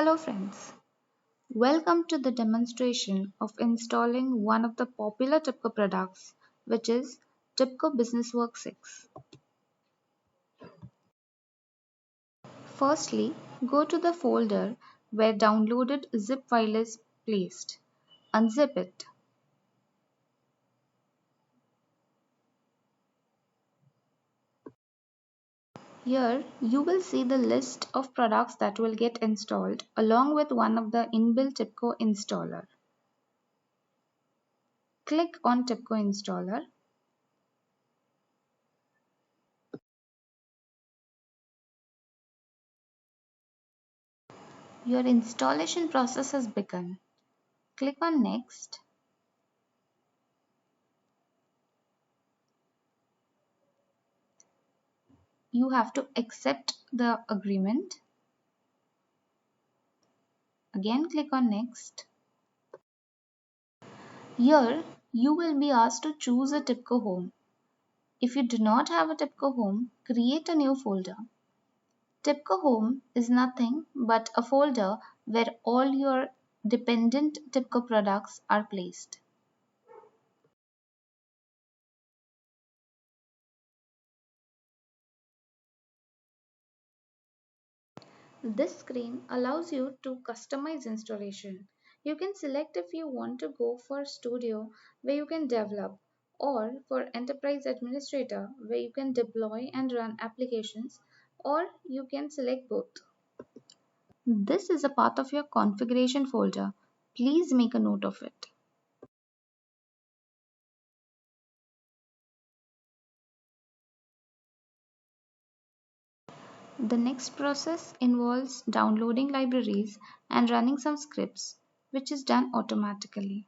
Hello friends, welcome to the demonstration of installing one of the popular TIBCO products, which is TIBCO BusinessWorks 6. Firstly, go to the folder where downloaded zip file is placed. Unzip it. Here you will see the list of products that will get installed along with one of the inbuilt TIBCO installer. Click on TIBCO installer. Your installation process has begun. Click on Next. You have to accept the agreement. Again, click on Next. Here, you will be asked to choose a TIBCO home. If you do not have a TIBCO home, create a new folder. TIBCO home is nothing but a folder where all your dependent TIBCO products are placed. This screen allows you to customize installation. You can select if you want to go for Studio where you can develop, or for Enterprise Administrator where you can deploy and run applications, or you can select both. This is a part of your configuration folder. Please make a note of it. The next process involves downloading libraries and running some scripts, which is done automatically.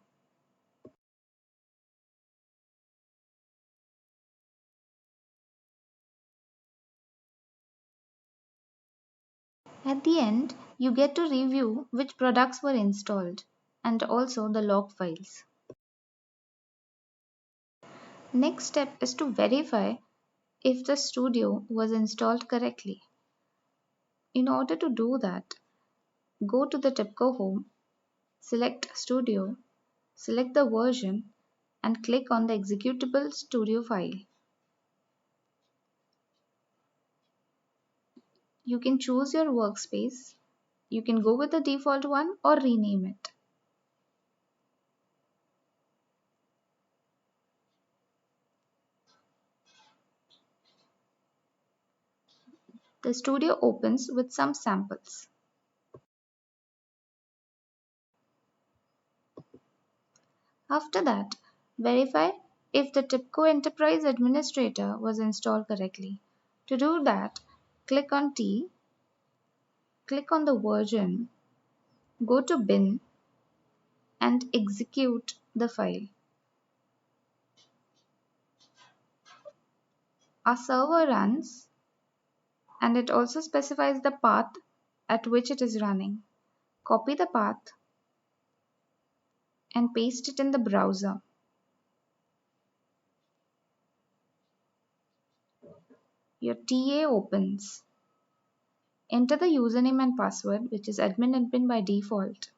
At the end, you get to review which products were installed and also the log files. Next step is to verify if the studio was installed correctly. In order to do that, go to the TIBCO home, select Studio, select the version and click on the executable studio file. You can choose your workspace. You can go with the default one or rename it. The studio opens with some samples. After that, verify if the TIBCO Enterprise Administrator was installed correctly. To do that, click on T, click on the version, go to bin and execute the file. Our server runs and it also specifies the path at which it is running. Copy the path and paste it in the browser. Your TA opens. Enter the username and password, which is admin by default.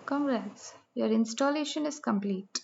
Congrats, your installation is complete.